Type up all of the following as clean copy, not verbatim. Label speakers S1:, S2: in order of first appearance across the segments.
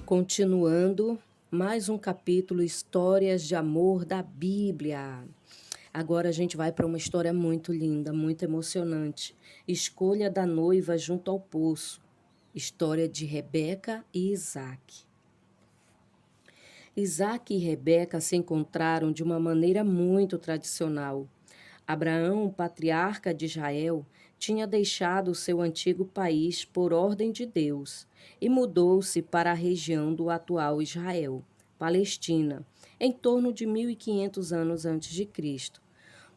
S1: Continuando, mais um capítulo Histórias de Amor da Bíblia. Agora a gente vai para uma história muito linda, muito emocionante. Escolha da noiva junto ao poço. História de Rebeca e Isaac. Isaac e Rebeca se encontraram de uma maneira muito tradicional. Abraão, o patriarca de Israel, tinha deixado seu antigo país por ordem de Deus e mudou-se para a região do atual Israel, Palestina, em torno de 1500 anos antes de Cristo,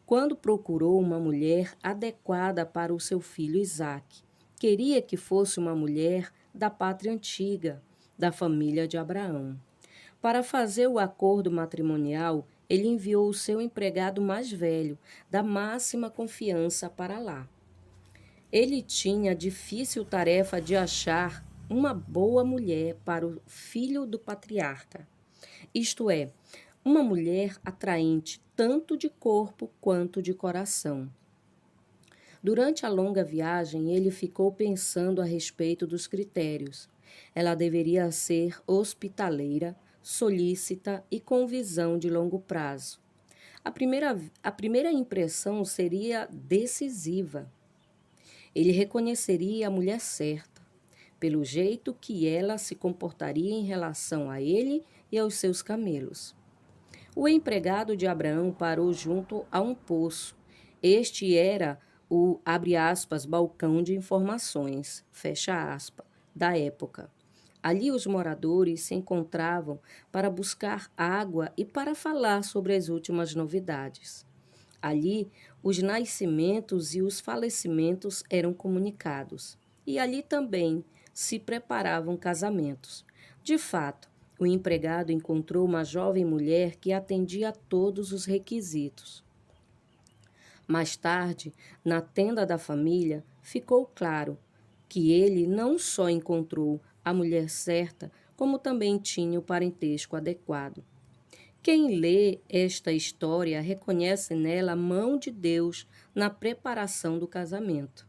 S1: quando procurou uma mulher adequada para o seu filho Isaque. Queria que fosse uma mulher da pátria antiga, da família de Abraão. Para fazer o acordo matrimonial, ele enviou o seu empregado mais velho, da máxima confiança, para lá. Ele tinha a difícil tarefa de achar uma boa mulher para o filho do patriarca, isto é, uma mulher atraente tanto de corpo quanto de coração. Durante a longa viagem, ele ficou pensando a respeito dos critérios. Ela deveria ser hospitaleira, solícita e com visão de longo prazo. A primeira impressão seria decisiva. Ele reconheceria a mulher certa, pelo jeito que ela se comportaria em relação a ele e aos seus camelos. O empregado de Abraão parou junto a um poço. Este era o, abre aspas, balcão de informações, fecha aspas, da época. Ali os moradores se encontravam para buscar água e para falar sobre as últimas novidades. Ali, os nascimentos e os falecimentos eram comunicados. E ali também se preparavam casamentos. De fato, o empregado encontrou uma jovem mulher que atendia a todos os requisitos. Mais tarde, na tenda da família, ficou claro que ele não só encontrou a mulher certa, como também tinha o parentesco adequado. Quem lê esta história reconhece nela a mão de Deus na preparação do casamento.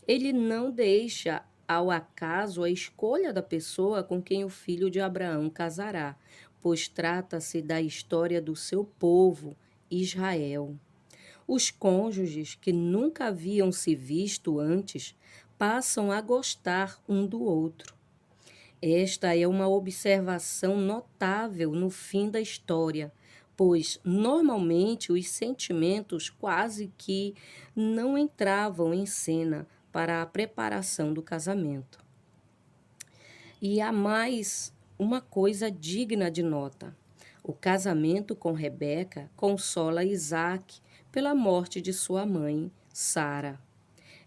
S1: Ele não deixa ao acaso a escolha da pessoa com quem o filho de Abraão casará, pois trata-se da história do seu povo, Israel. Os cônjuges que nunca haviam se visto antes passam a gostar um do outro. Esta é uma observação notável no fim da história, pois normalmente os sentimentos quase que não entravam em cena para a preparação do casamento. E há mais uma coisa digna de nota. O casamento com Rebeca consola Isaac pela morte de sua mãe, Sara.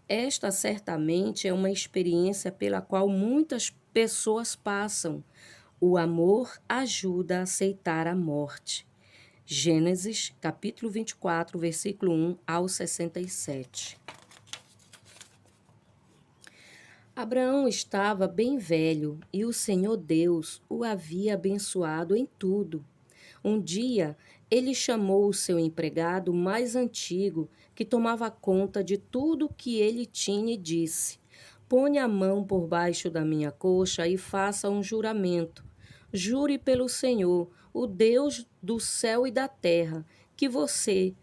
S1: Esta certamente é uma experiência pela qual muitas pessoas passam. O amor ajuda a aceitar a morte. Gênesis, capítulo 24, versículo 1 ao 67. Abraão estava bem velho e o Senhor Deus o havia abençoado em tudo. Um dia, ele chamou o seu empregado mais antigo, que tomava conta de tudo o que ele tinha, e disse: Ponha a mão por baixo da minha coxa e faça um juramento. Jure pelo Senhor, o Deus do céu e da terra, que você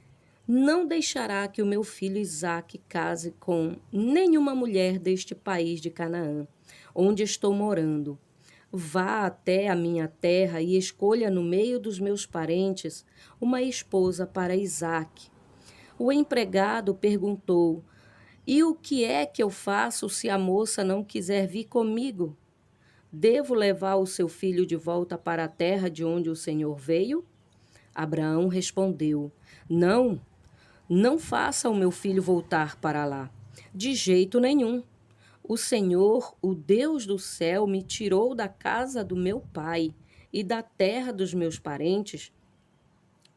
S1: não deixará que o meu filho Isaque case com nenhuma mulher deste país de Canaã, onde estou morando. Vá até a minha terra e escolha no meio dos meus parentes uma esposa para Isaque. O empregado perguntou: E o que é que eu faço se a moça não quiser vir comigo? Devo levar o seu filho de volta para a terra de onde o Senhor veio? Abraão respondeu: Não, não faça o meu filho voltar para lá. De jeito nenhum. O Senhor, o Deus do céu, me tirou da casa do meu pai e da terra dos meus parentes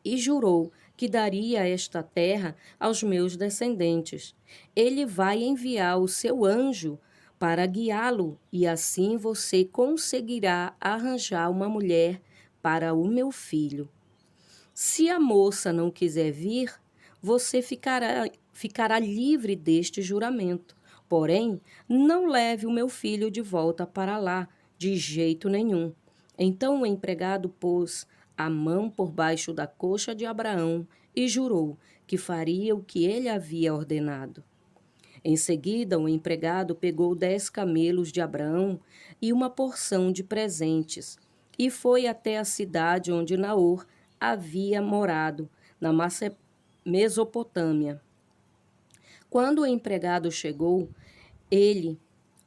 S1: e jurou que daria esta terra aos meus descendentes. Ele vai enviar o seu anjo para guiá-lo e assim você conseguirá arranjar uma mulher para o meu filho. Se a moça não quiser vir, você ficará livre deste juramento. Porém, não leve o meu filho de volta para lá, De jeito nenhum. Então o empregado pôs a mão por baixo da coxa de Abraão e jurou que faria o que ele havia ordenado. Em seguida, o empregado pegou 10 camelos de Abraão e uma porção de presentes e foi até a cidade onde Naor havia morado, na Mesopotâmia. Quando o empregado chegou,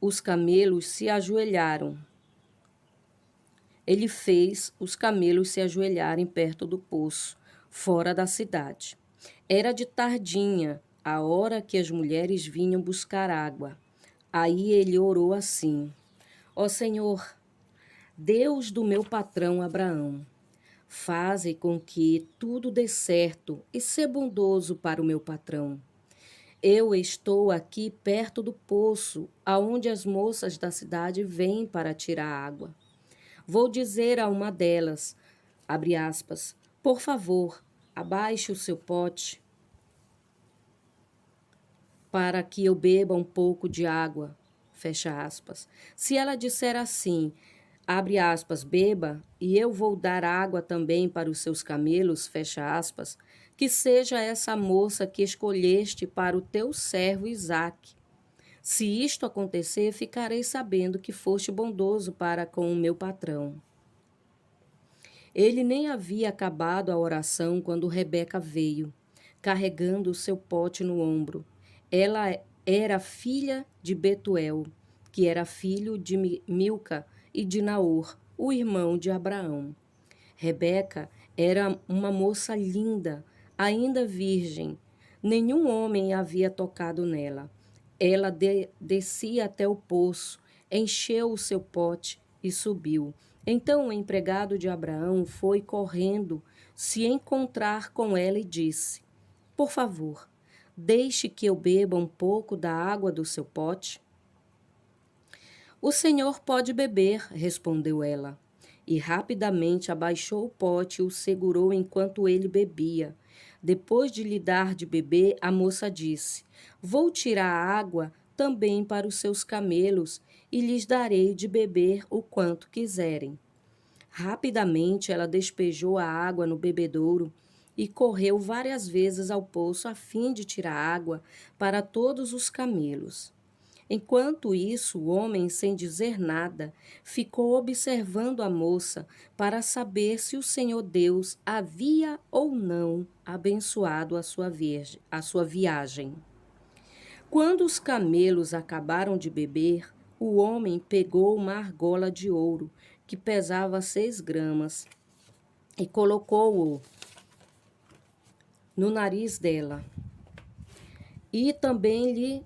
S1: os camelos se ajoelharam. Ele fez os camelos se ajoelharem perto do poço, fora da cidade. Era de tardinha, a hora que as mulheres vinham buscar água. Aí ele orou assim: Ó Senhor, Deus do meu patrão Abraão, faze com que tudo dê certo e sê bondoso para o meu patrão. Eu estou aqui perto do poço, aonde as moças da cidade vêm para tirar água. Vou dizer a uma delas, abre aspas, por favor, abaixe o seu pote para que eu beba um pouco de água, fecha aspas. Se ela disser assim, abre aspas, beba, e eu vou dar água também para os seus camelos, fecha aspas, que seja essa moça que escolheste para o teu servo Isaque. Se isto acontecer, ficarei sabendo que foste bondoso para com o meu patrão. Ele nem havia acabado a oração quando Rebeca veio, carregando o seu pote no ombro. Ela era filha de Betuel, que era filho de Milca e de Naor, o irmão de Abraão. Rebeca era uma moça linda, ainda virgem. Nenhum homem havia tocado nela. Ela descia até o poço, encheu o seu pote e subiu. Então o empregado de Abraão foi correndo se encontrar com ela e disse: Por favor, deixe que eu beba um pouco da água do seu pote. O senhor pode beber, respondeu ela. E rapidamente abaixou o pote e o segurou enquanto ele bebia. Depois de lhe dar de beber, a moça disse: Vou tirar a água também para os seus camelos e lhes darei de beber o quanto quiserem. Rapidamente ela despejou a água no bebedouro e correu várias vezes ao poço a fim de tirar água para todos os camelos. Enquanto isso, o homem, sem dizer nada, ficou observando a moça para saber se o Senhor Deus havia ou não abençoado a sua viagem. Quando os camelos acabaram de beber, o homem pegou uma argola de ouro, que pesava 6 gramas, e colocou-o no nariz dela. E também lhe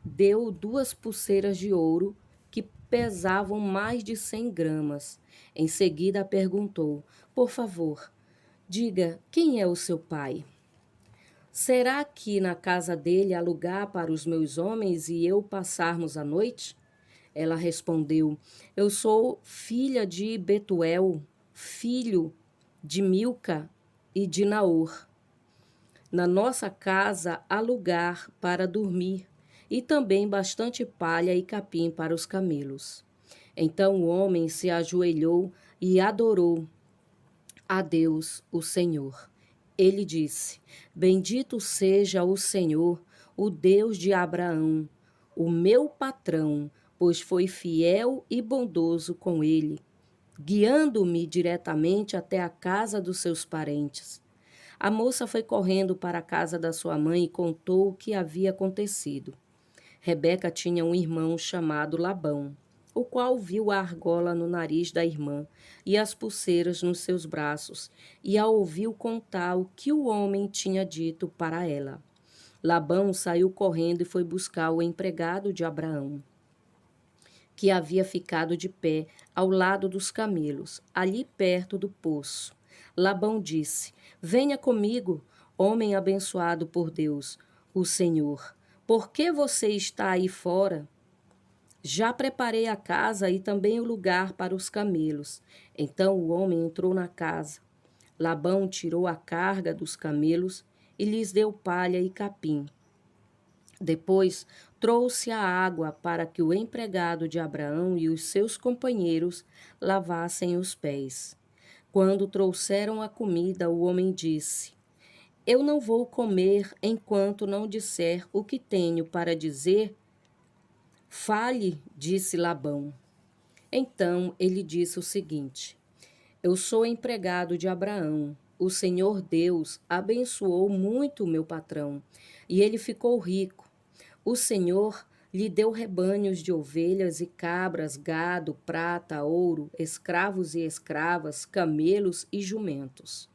S1: deu 2 pulseiras de ouro que pesavam mais de 100 gramas. Em seguida perguntou: Por favor, diga quem é o seu pai? Será que na casa dele há lugar para os meus homens e eu passarmos a noite? Ela respondeu: Eu sou filha de Betuel, filho de Milca e de Naor. Na nossa casa há lugar para dormir e também bastante palha e capim para os camelos. Então o homem se ajoelhou e adorou a Deus, o Senhor. Ele disse: Bendito seja o Senhor, o Deus de Abraão, o meu patrão, pois foi fiel e bondoso com ele, guiando-me diretamente até a casa dos seus parentes. A moça foi correndo para a casa da sua mãe e contou o que havia acontecido. Rebeca tinha um irmão chamado Labão, o qual viu a argola no nariz da irmã e as pulseiras nos seus braços, e a ouviu contar o que o homem tinha dito para ela. Labão saiu correndo e foi buscar o empregado de Abraão, que havia ficado de pé ao lado dos camelos, ali perto do poço. Labão disse: Venha comigo, homem abençoado por Deus, o Senhor. Por que você está aí fora? Já preparei a casa e também o lugar para os camelos. Então o homem entrou na casa. Labão tirou a carga dos camelos e lhes deu palha e capim. Depois trouxe a água para que o empregado de Abraão e os seus companheiros lavassem os pés. Quando trouxeram a comida, o homem disse: Eu não vou comer enquanto não disser o que tenho para dizer. Fale, disse Labão. Então ele disse o seguinte: Eu sou empregado de Abraão. O Senhor Deus abençoou muito o meu patrão, e ele ficou rico. O Senhor lhe deu rebanhos de ovelhas e cabras, gado, prata, ouro, escravos e escravas, camelos e jumentos.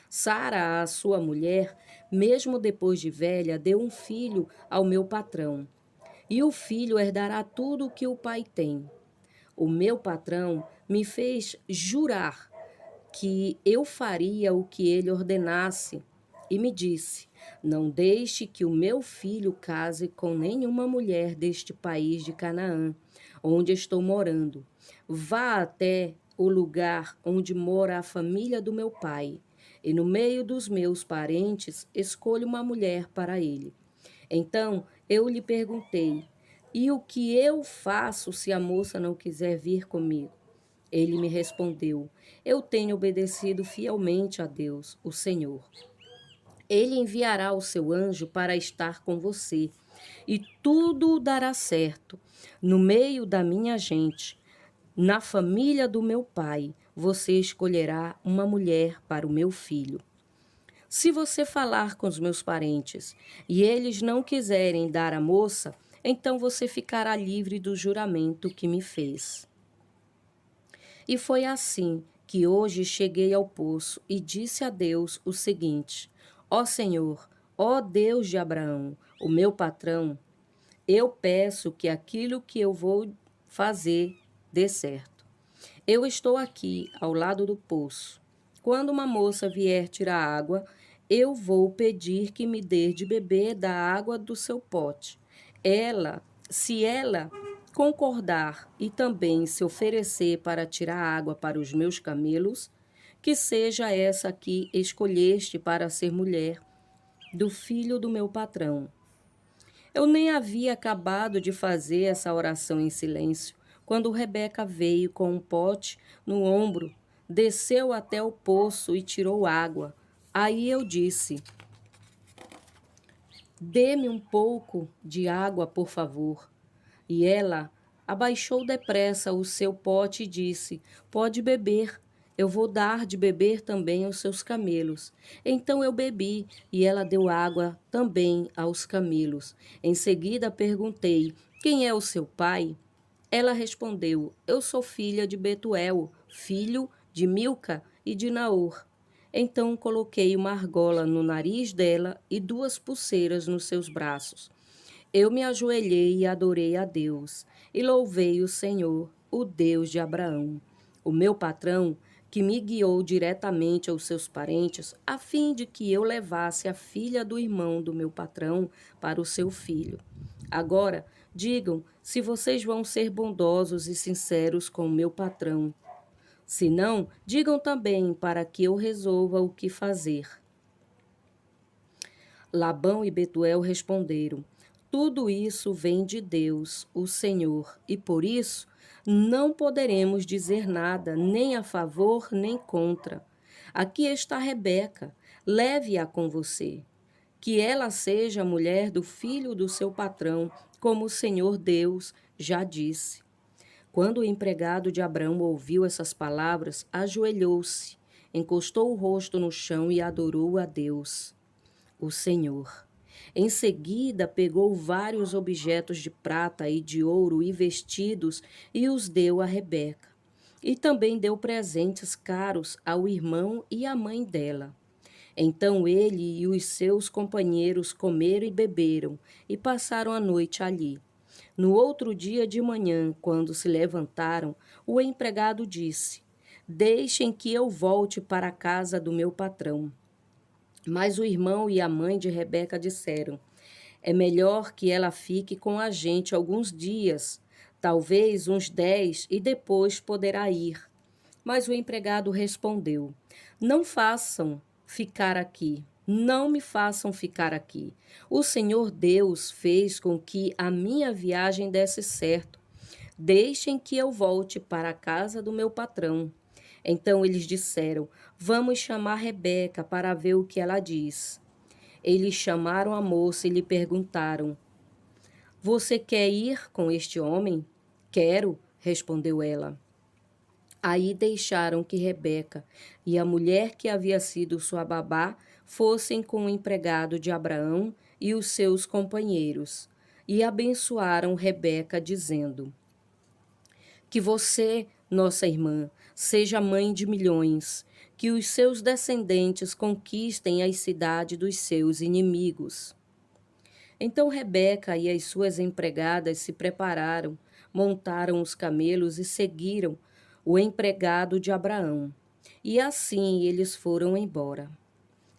S1: Sara, a sua mulher, mesmo depois de velha, deu um filho ao meu patrão, e o filho herdará tudo o que o pai tem. O meu patrão me fez jurar que eu faria o que ele ordenasse e me disse: Não deixe que o meu filho case com nenhuma mulher deste país de Canaã, onde estou morando. Vá até o lugar onde mora a família do meu pai, e no meio dos meus parentes escolha uma mulher para ele. Então eu lhe perguntei: E o que eu faço se a moça não quiser vir comigo? Ele me respondeu: Eu tenho obedecido fielmente a Deus, o Senhor. Ele enviará o seu anjo para estar com você, e tudo dará certo. No meio da minha gente, na família do meu pai, você escolherá uma mulher para o meu filho. Se você falar com os meus parentes e eles não quiserem dar a moça, então você ficará livre do juramento que me fez. E foi assim que hoje cheguei ao poço e disse a Deus o seguinte: Ó Senhor, ó Deus de Abraão, o meu patrão, eu peço que aquilo que eu vou fazer dê certo. Eu estou aqui ao lado do poço. Quando uma moça vier tirar água, eu vou pedir que me dê de beber da água do seu pote. Se ela concordar e também se oferecer para tirar água para os meus camelos, que seja essa que escolheste para ser mulher do filho do meu patrão. Eu nem havia acabado de fazer essa oração em silêncio, quando Rebeca veio com um pote no ombro, desceu até o poço e tirou água. Aí eu disse: Dê-me um pouco de água, por favor. E ela abaixou depressa o seu pote e disse: Pode beber. Eu vou dar de beber também aos seus camelos. Então eu bebi, e ela deu água também aos camelos. Em seguida perguntei: Quem é o seu pai? Ela respondeu: Eu sou filha de Betuel, filho de Milca e de Naor. Então coloquei uma argola no nariz dela e duas pulseiras nos seus braços. Eu me ajoelhei e adorei a Deus, e louvei o Senhor, o Deus de Abraão, o meu patrão, que me guiou diretamente aos seus parentes, a fim de que eu levasse a filha do irmão do meu patrão para o seu filho. Agora, digam se vocês vão ser bondosos e sinceros com o meu patrão. Se não, digam também para que eu resolva o que fazer. Labão e Betuel responderam: Tudo isso vem de Deus, o Senhor, e por isso não poderemos dizer nada, nem a favor nem contra. Aqui está Rebeca, leve-a com você. Que ela seja a mulher do filho do seu patrão, como o Senhor Deus já disse. Quando o empregado de Abraão ouviu essas palavras, ajoelhou-se, encostou o rosto no chão e adorou a Deus, o Senhor. Em seguida, pegou vários objetos de prata e de ouro e vestidos e os deu a Rebeca. E também deu presentes caros ao irmão e à mãe dela. Então ele e os seus companheiros comeram e beberam e passaram a noite ali. No outro dia de manhã, quando se levantaram, o empregado disse: Deixem que eu volte para a casa do meu patrão. Mas o irmão e a mãe de Rebeca disseram: É melhor que ela fique com a gente alguns dias, talvez uns 10, e depois poderá ir. Mas o empregado respondeu: Não façam ficar aqui. não me façam ficar aqui. O Senhor Deus fez com que a minha viagem desse certo. Deixem que eu volte para a casa do meu patrão. Então eles disseram: Vamos chamar Rebeca para ver o que ela diz. Eles chamaram a moça e lhe perguntaram: Você quer ir com este homem? Quero, respondeu ela. Aí deixaram que Rebeca e a mulher que havia sido sua babá fossem com o empregado de Abraão e os seus companheiros, e abençoaram Rebeca, dizendo: Que você, nossa irmã, seja mãe de milhões, que os seus descendentes conquistem as cidades dos seus inimigos. Então Rebeca e as suas empregadas se prepararam, montaram os camelos e seguiram o empregado de Abraão. E assim eles foram embora.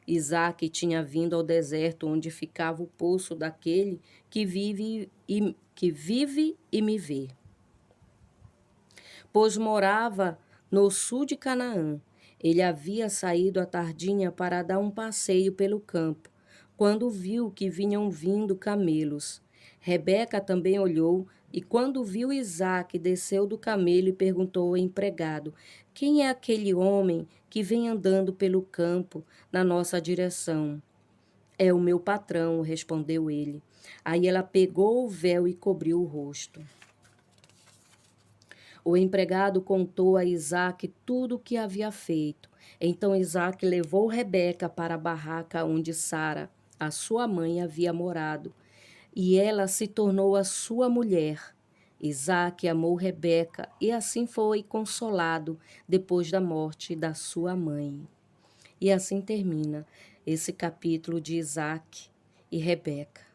S1: Isaque tinha vindo ao deserto onde ficava o poço daquele que vive e me vê, pois morava no sul de Canaã. Ele havia saído à tardinha para dar um passeio pelo campo, quando viu que vinham vindo camelos. Rebeca também olhou, e quando viu Isaque, desceu do camelo e perguntou ao empregado: Quem é aquele homem que vem andando pelo campo na nossa direção? É o meu patrão, respondeu ele. Aí ela pegou o véu e cobriu o rosto. O empregado contou a Isaque tudo o que havia feito. Então Isaque levou Rebeca para a barraca onde Sara, a sua mãe, havia morado, e ela se tornou a sua mulher. Isaque amou Rebeca e assim foi consolado depois da morte da sua mãe. E assim termina esse capítulo de Isaque e Rebeca.